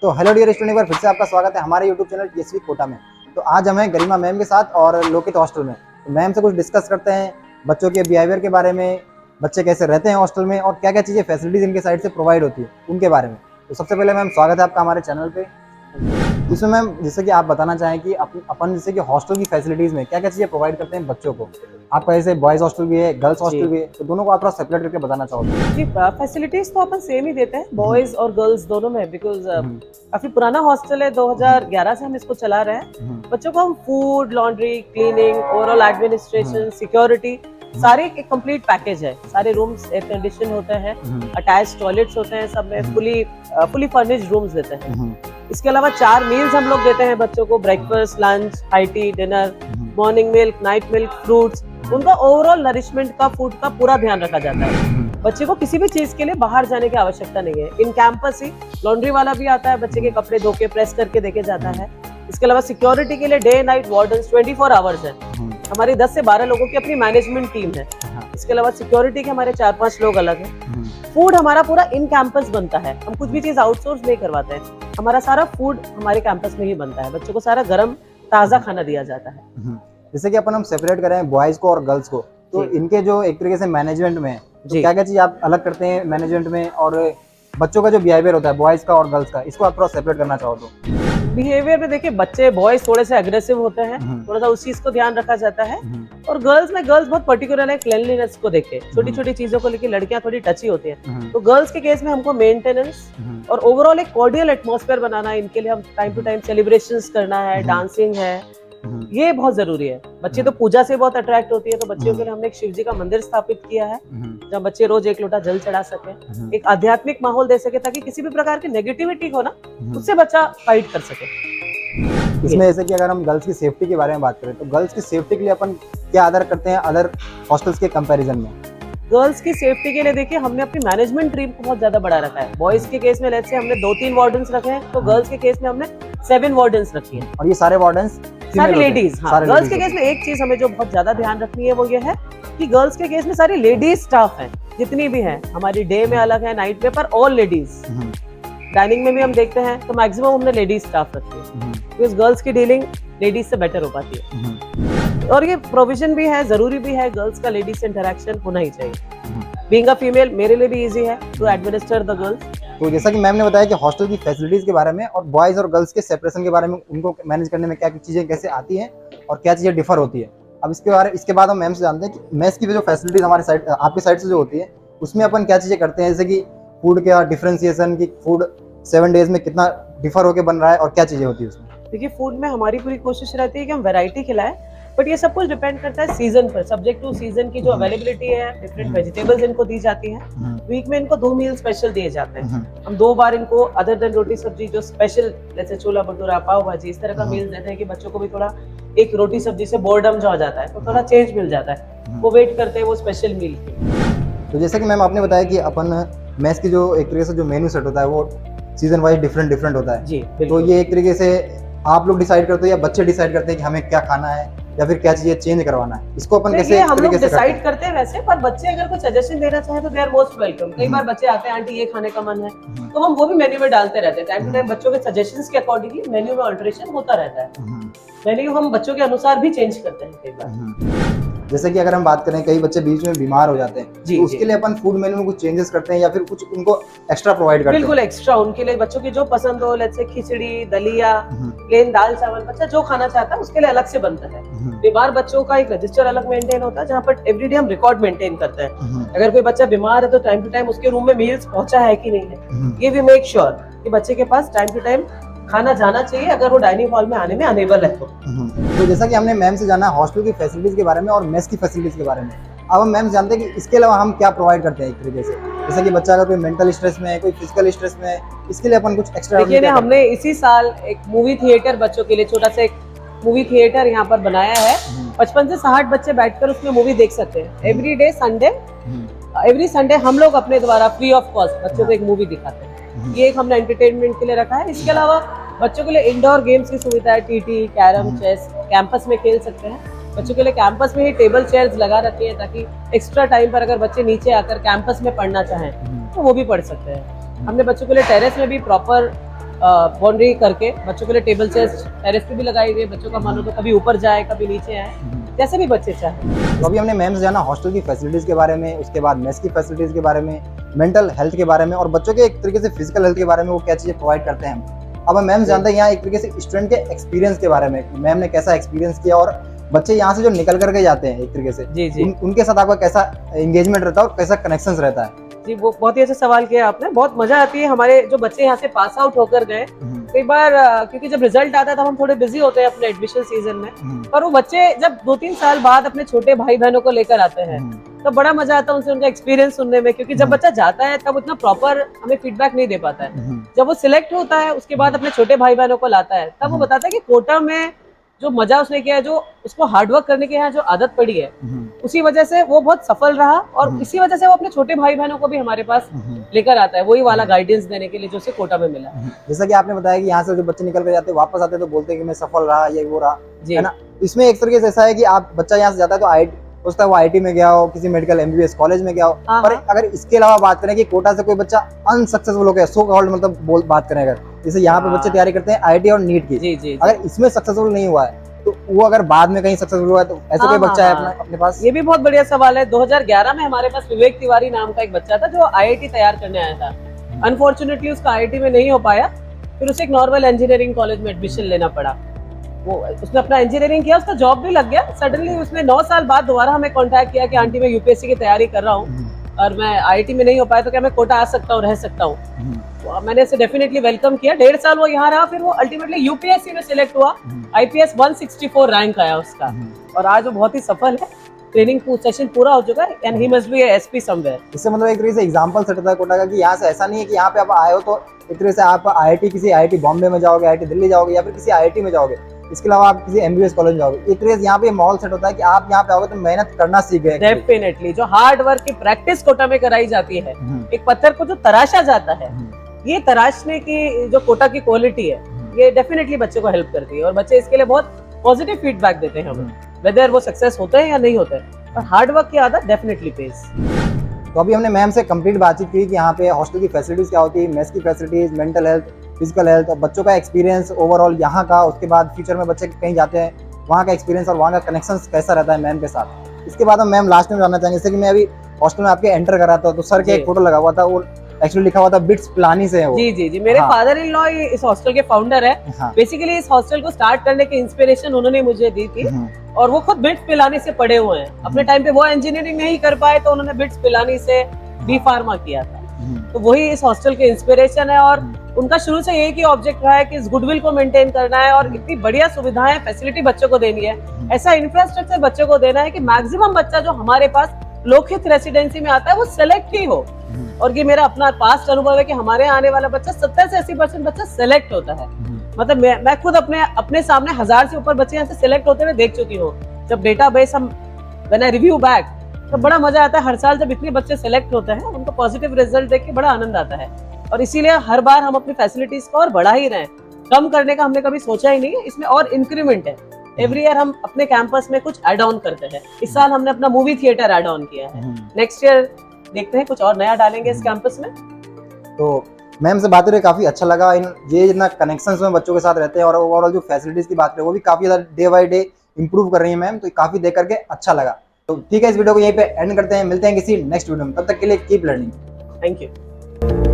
तो hello dear student, एक बार फिर से आपका स्वागत है हमारे यूट्यूब चैनल टीएसवी कोटा में। तो आज हम हैं गरिमा मैम के साथ और लोकित हॉस्टल में। तो मैम से कुछ डिस्कस करते हैं बच्चों के बिहेवियर के बारे में, बच्चे कैसे रहते हैं हॉस्टल में और क्या क्या चीज़ें फैसिलिटीज़ इनके साइड से प्रोवाइड होती है उनके बारे में। तो सबसे पहले मैम स्वागत है आपका हमारे चैनल पे। इसमें मैम जैसे कि आप बताना चाहें कि अपन जैसे कि हॉस्टल की फैसिलिटीज़ में क्या क्या चीज़ें प्रोवाइड करते हैं बच्चों को। आपका जैसे बॉयज़ हॉस्टल भी है, गर्ल्स हॉस्टल भी है, तो दोनों को आप थोड़ा सेपरेट करके बताना चाहोगे। जी, फैसिलिटीज तो अपन सेम ही देते हैं बॉयज और गर्ल्स दोनों में, बिकॉज काफी पुराना हॉस्टल है, 2011 से हम इसको चला रहे हैं। बच्चों को हम food, laundry, cleaning, overall administration, security, सारे एक कंप्लीट पैकेज है। सारे रूम्स एयर कंडीशन होते हैं, अटैच टॉयलेट्स होते हैं, सब में फुली फर्निश्ड रूम्स देते हैं। इसके अलावा 4 मील्स हम लोग देते हैं बच्चों को, breakfast, lunch, high tea, dinner, morning milk, night milk, fruits. उनका ओवरऑल नरिशमेंट का, फूड का पूरा ध्यान रखा जाता है। बच्चे को किसी भी चीज के लिए बाहर जाने की आवश्यकता नहीं है। इन कैंपस ही लॉन्ड्री वाला भी आता है, बच्चे के कपड़े धो के प्रेस करके देके जाता है। इसके अलावा सिक्योरिटी के लिए डे नाइट वार्डन्स 24 आवर्स है। हमारी 10 से 12 लोगों की अपनी मैनेजमेंट टीम है। इसके अलावा सिक्योरिटी के हमारे 4-5 लोग अलग हैं। फूड हमारा पूरा इन कैंपस बनता है, हम कुछ भी चीज आउटसोर्स नहीं करवाते हैं। हमारा सारा फूड हमारे कैंपस में ही बनता है, बच्चों को सारा गर्म ताजा खाना दिया जाता है। जैसे कि अपन हम सेपरेट करें बॉयज को और गर्ल्स को, तो इनके जो एक तरीके से मैनेजमेंट में तो क्या क्या चीज आप अलग करते हैं मैनेजमेंट में, और बच्चों का जो बिहेवियर होता है बॉयज का और गर्ल्स का, इसको आप थोड़ा सेपरेट करना चाहो तो। बिहेवियर में देखिए, बच्चे बॉयज थोड़े से अग्रेसिव होते हैं, थोड़ा सा उस चीज को ध्यान रखा जाता है। और गर्ल्स बहुत पर्टिकुलर है क्लीनलीनेस को देखे, छोटी छोटी चीजों को लेकर लड़कियां थोड़ी टची होती हैं। तो गर्ल्स के केस में हमको मेंटेनेंस और ओवरऑल एक कॉर्डियल एटमॉस्फेयर बनाना है। इनके लिए हम टाइम टू टाइम सेलिब्रेशंस करना है, डांसिंग है, ये बहुत जरूरी है। बच्चे तो पूजा से बहुत अट्रैक्ट होती है, तो बच्चों के लिए हमने एक शिव जी का मंदिर स्थापित किया है जहाँ बच्चे रोज 1 लोटा जल चढ़ा सके, एक आध्यात्मिक माहौल दे सके, ताकि किसी भी प्रकार की नेगेटिविटी हो ना, उससे बच्चा फाइट कर सके। इसमें जैसे कि अगर हम गर्ल्स की सेफ्टी के बारे में बात करें, तो गर्ल्स की सेफ्टी के लिए अपन क्या आदर करते हैं अदर हॉस्टल्स के कंपैरिजन में। गर्ल्स की सेफ्टी के लिए देखिए, हमने अपनी मैनेजमेंट टीम को बहुत ज्यादा बढ़ा रखा है। बॉयज के केस में लेट्स से हमने 2-3 वार्डन्स रखे हैं, तो गर्ल्स के केस में हमने 7 वार्डन्स रखी है। और ये सारे वार्डन्स सारी लेडीज। हाँ, गर्ल्स के केस में एक चीज हमें जो बहुत ज्यादा ध्यान रखनी है वो ये है कि गर्ल्स के केस में सारी लेडीज स्टाफ है, जितनी भी है। हमारी डे में अलग है, नाइट में, पर ऑल लेडीज। डाइनिंग में भी हम देखते हैं तो मैक्सिमम हमने लेडीज स्टाफ रखी है, बिकॉज गर्ल्स की डीलिंग लेडीज से बेटर हो पाती है। और ये प्रोविजन भी है, जरूरी भी है, गर्ल्स का लेडीज से इंटरेक्शन होना ही चाहिए। बीइंग अ फीमेल मेरे लिए भी इजी है टू एडमिनिस्टर द गर्ल्स। तो जैसा कि मैम ने बताया कि हॉस्टल की फैसिलिटीज के बारे में और बॉयज और गर्ल्स के सेपरेशन के बारे में, उनको मैनेज करने में क्या चीजें कैसे आती हैं और क्या चीजें डिफर होती है। अब इसके बाद हम मैम से जानते हैं कि मेस की जो फैसिलिटीज हमारे साइड, आपकी साइड से जो होती है, उसमें अपन क्या चीजें करते हैं, जैसे कि फूड का डिफरेंशिएशन, की फूड 7 डेज में कितना डिफर होकर बन रहा है और क्या चीजें होती है उसमें। देखिए, फूड में हमारी पूरी कोशिश रहती है कि हम वैरायटी खिलाएं, बट ये सब कुछ डिपेंड करता है सीजन पर, सब्जेक्ट टू सीजन की जो अवेलेबिलिटी है। डिफरेंट वेजिटेबल्स इनको दी जाती हैं। वीक में इनको 2 मील स्पेशल दिए जाते हैं। हम 2 बार इनको अदर देन रोटी सब्जी जो स्पेशल, जैसे छोला भटूरा, पाव भाजी, इस तरह का मील देते हैं कि बच्चों को भी थोड़ा एक रोटी सब्जी से बोर्डम जो हो जाता है, तो थोड़ा चेंज मिल जाता है, वो वेट करते हैं वो स्पेशल मील की। तो जैसे कि मैम आपने बताया कि अपन मेस की जो एक तरीके से जो मेन्यू सेट होता है वो सीजन वाइज डिफरेंट होता है। जी, तो ये एक तरीके से आप लोग डिसाइड करते हो या बच्चे डिसाइड करते हैं कि हमें क्या खाना है या फिर क्या चीजें चेंज करवाना है, इसको अपन कैसे हम लोग डिसाइड करते हैं वैसे, पर बच्चे अगर कुछ सजेशन देना चाहे तो दे आर मोस्ट वेलकम। कई बार बच्चे आते हैं, आंटी ये खाने का मन है, तो हम वो भी मेन्यू में डालते रहते हैं। टाइम टू टाइम बच्चों के सजेशंस के अकॉर्डिंगली मेन्यू में अल्टरेशन होता रहता है। मेन्यू हम बच्चों के अनुसार भी चेंज करते हैं कई बार। जैसे कि अगर हम बात करें, कई बच्चे बीच में बीमार हो जाते हैं, तो उसके लिए अपन फूड मेन्यू में कुछ चेंजेस करते हैं या फिर कुछ उनको एक्स्ट्रा प्रोवाइड करते हैं। बिल्कुल एक्स्ट्रा उनके लिए, बच्चों की जो पसंद हो, लेट्स से खिचड़ी, दलिया, प्लेन दाल चावल, बच्चा जो खाना चाहता है उसके लिए अलग से बनता है। बीमार बच्चों का एक रजिस्टर अलग मेंटेन होता है, जहाँ पर एवरीडे हम रिकॉर्ड मेंटेन करते हैं। अगर कोई बच्चा बीमार है तो टाइम टू टाइम उसके रूम में मील्स पहुंचा है कि नहीं है, ये भी मेक श्योर कि बच्चे के पास टाइम टू टाइम खाना जाना चाहिए, अगर वो डाइनिंग हॉल में आने में अनेबल है तो जैसा कि हमने मैम से जाना हॉस्टल की फैसिलिटीज के बारे में और मेस की फैसिलिटीज के बारे में, अब हम मैम जानते हैं कि इसके अलावा हम क्या प्रोवाइड करते हैं एक तरीके से। जैसे कि बच्चा अगर कोई मेंटल स्ट्रेस में है, कोई फिजिकल स्ट्रेस में है, इसके लिए अपन कुछ एक्स्ट्रा। देखिए, हमने इसी साल एक मूवी थिएटर बच्चों के लिए, छोटा सा एक मूवी थिएटर यहाँ पर बनाया है। 55 से 60 बच्चे बैठकर उसमें मूवी देख सकते हैं। एवरी संडे हम लोग अपने द्वारा फ्री ऑफ कॉस्ट बच्चों को एक मूवी दिखाते हैं। ये एक हमने एंटरटेनमेंट के लिए रखा है। इसके अलावा बच्चों के लिए इंडोर गेम्स की सुविधा है, टीटी, कैरम, चेस कैंपस में खेल सकते हैं। बच्चों के लिए कैंपस में ही टेबल चेयर्स लगा रखी है, ताकि एक्स्ट्रा टाइम पर अगर बच्चे नीचे आकर कैंपस में पढ़ना चाहें तो वो भी पढ़ सकते हैं। हमने बच्चों के लिए टेरेस में भी प्रॉपर बाउंड्री करके बच्चों के लिए टेबल चेयर्स टेरेस पे भी लगाई हुई है, बच्चों का मन हो तो कभी ऊपर जाए कभी नीचे आए, जैसे भी बच्चे चाहे। तो अभी हमने मैम से जाना हॉस्टल की फैसिलिटीज़ के बारे में, उसके बाद मेस की फैसिलिटीज़ के बारे में, मेंटल हेल्थ के बारे में और बच्चों के एक तरीके से फिजिकल हेल्थ के बारे में वो क्या चीज़ें प्रोवाइड करते हैं हम। अब हम मैम जानते हैं यहाँ एक तरीके से स्टूडेंट के एक्सपीरियंस के बारे में, मैम ने कैसा एक्सपीरियंस किया और बच्चे यहाँ से जो निकल करके जाते हैं एक तरीके से जी जी उनके साथ आपका कैसा एंगेजमेंट रहता है और कैसा कनेक्शन रहता है। जी, वो बहुत ही अच्छा सवाल किया आपने। बहुत मजा आती है हमारे जो बच्चे यहाँ से पास आउट होकर गए, कई बार क्योंकि जब रिजल्ट आता है तब हम थोड़े बिजी होते हैं अपने एडमिशन सीजन में, पर वो बच्चे जब 2-3 साल बाद अपने छोटे भाई बहनों को लेकर आते हैं तो बड़ा मजा आता है उनसे उनका एक्सपीरियंस सुनने में, क्योंकि जब बच्चा जाता है तब उतना प्रॉपर हमें फीडबैक नहीं दे पाता है। जब वो सिलेक्ट होता है उसके बाद अपने छोटे भाई बहनों को लाता है तब वो बताता है कि कोटा में जो मजा उसने किया है, जो उसको हार्डवर्क करने की यहाँ जो आदत पड़ी है, उसी वजह से वो बहुत सफल रहा और इसी वजह से वो अपने छोटे भाई बहनों को भी हमारे पास लेकर आता है, वही वाला गाइडेंस देने के लिए जो उसे कोटा में मिला। जैसा कि आपने बताया कि यहाँ से जो बच्चे निकल कर जाते हैं वापस आते हैं तो बोलते हैं कि मैं सफल रहा, ये वो रहा, है ना। इसमें एक तरीके से ऐसा है कि आप बच्चा यहाँ से जाता है तो आईटी उसका वो आईटी में गया हो, किसी मेडिकल एमबीबीएस कॉलेज में गया हो, पर अगर इसके अलावा बात करें कि कोटा से कोई बच्चा अनसक्सेसफुल हो गया, सो कॉल्ड मतलब बात करें अगर जैसे यहाँ पे बच्चे तैयारी करते हैं आईटी और नीट की, अगर इसमें सक्सेसफुल नहीं हुआ है तो वो अगर बाद में कहीं सक्सेसफुल हुआ है तो ऐसा कोई बच्चा है अपने पास? ये भी बहुत बढ़िया सवाल है। 2011 में हमारे पास विवेक तिवारी नाम का एक बच्चा था जो आईआईटी तैयार करने आया था। अनफॉर्चुनेटली उसका आईआईटी में नहीं हो पाया, फिर उसे एक नॉर्मल इंजीनियरिंग कॉलेज में एडमिशन लेना पड़ा। वो उसने अपना इंजीनियरिंग किया, उसका जॉब भी लग गया। सडनली उसने 9 साल बाद दोबारा हमें कांटेक्ट किया कि आंटी मैं यूपीएससी की तैयारी कर रहा हूँ और मैं आईआईटी में नहीं हो पाया तो क्या मैं कोटा आ सकता हूँ, रह सकता हूँ। तो मैंने इसे डेफिनेटली वेलकम किया। 1.5 साल वो यहाँ रहा, फिर वो अल्टीमेटली यूपीएससी में सिलेक्ट हुआ। आईपीएस 164 रैंक आया उसका और आज वो बहुत ही सफल है। ट्रेनिंग सेशन पूरा हो चुका है and he must be SP somewhere. इससे मतलब एक तरीके से एग्जांपल सेट होता है कोटा का कि यहाँ से ऐसा नहीं है कि यहाँ पे आप आए हो तो एक तरीके से आप आईआईटी किसी आईआईटी बॉम्बे में जाओगे, आईआईटी दिल्ली जाओगे या फिर किसी आईआईटी में जाओगे, इसके अलावा आप किसी एमबीबीएस कॉलेज में जाओगे। एक तरीके से यहाँ पे माहौल सेट होता है कि आप यहाँ पे आओगे तो मेहनत करना सीख गए। डेफिनेटली जो हार्ड वर्क की प्रैक्टिस कोटा में कराई जाती है, एक पत्थर को जो तराशा जाता है, ये तराशने की जो कोटा की क्वालिटी है ये डेफिनेटली बच्चे को हेल्प करती है और बच्चे इसके लिए बहुत पॉजिटिव फीडबैक देते हैं हमें, वेदर वो सक्सेस होते हैं या नहीं होते हैं। और हार्ड वर्क की आदत डेफिनेटली पेस। तो अभी हमने मैम से कंप्लीट बातचीत की कि यहाँ पे हॉस्टल की फैसिलिटीज क्या होती है, मेस की facilities, mental health, physical health और बच्चों का एक्सपीरियंस ओवरऑल यहाँ का, उसके बाद फ्यूचर में बच्चे कहीं जाते हैं वहाँ का एक्सपीरियंस और वहाँ का कनेक्शन कैसा रहता है मैम के साथ। इसके बाद हम मैम लास्ट में जानना चाहेंगे, जैसे कि मैं अभी हॉस्टल में आपके एंटर करा था तो सर के एक फोटो लगा हुआ था, वो एक्चुअली लिखा हुआ था बिट्स पिलानी से है वो। जी जी जी, मेरे फादर इन लॉ इस हॉस्टल के फाउंडर है। बेसिकली इस हॉस्टल को स्टार्ट करने की इंस्पिरेशन उन्होंने मुझे दी थी और वो खुद बिट्स पिलानी से पढ़े हुए हैं। अपने टाइम पे वो इंजीनियरिंग नहीं कर पाए तो उन्होंने बिट्स पिलानी से बी फार्मा किया था, तो वही इस हॉस्टल के इंस्पिरेशन है। और उनका शुरू से यही की ऑब्जेक्ट रहा है कि इस गुडविल को मेंटेन करना है और इतनी बढ़िया सुविधाएं फैसिलिटी बच्चों को देनी है, ऐसा इंफ्रास्ट्रक्चर बच्चों को देना है कि मैक्सिमम बच्चा जो हमारे पास लोकहित रेसिडेंसी में आता है वो सेलेक्ट ही हो। और ये मेरा अपना पास्ट अनुभव है कि हमारे आने वाला बच्चा 70 से 80% बच्चा सेलेक्ट होता है। मतलब मैं खुद अपने सामने 1000 से ऊपर बच्चे यहाँ से सेलेक्ट होते हुए देख चुकी हूँ। जब डेटाबेस हम व्हेन आई रिव्यू बैक तो बड़ा मजा आता है। हर साल जब इतने बच्चे सेलेक्ट होते हैं उनको पॉजिटिव रिजल्ट देख के बड़ा आनंद आता है और इसीलिए हर बार हम अपनी फैसिलिटीज को और बढ़ा ही रहे हैं। कम करने का हमने कभी सोचा ही नहीं है, इसमें और इंक्रीमेंट है। एवरी ईयर हम अपने कैंपस में कुछ एड ऑन करते हैं। इस साल हमने अपना मूवी थिएटर एड ऑन किया है, नेक्स्ट ईयर देखते हैं कुछ और नया डालेंगे इस कैंपस में। तो मैम से बात करके काफी अच्छा लगा। ये जितना कनेक्शंस में बच्चों के साथ रहते हैं और ओवरऑल जो फैसिलिटीज की बात करें वो भी काफी ज्यादा डे बाय डे इंप्रूव कर रही है मैम, तो काफी देख करके अच्छा लगा। तो ठीक है, इस वीडियो को यहीं पे एंड करते हैं, मिलते हैं किसी नेक्स्ट वीडियो में, तब तक के लिए कीप लर्निंग। Thank you.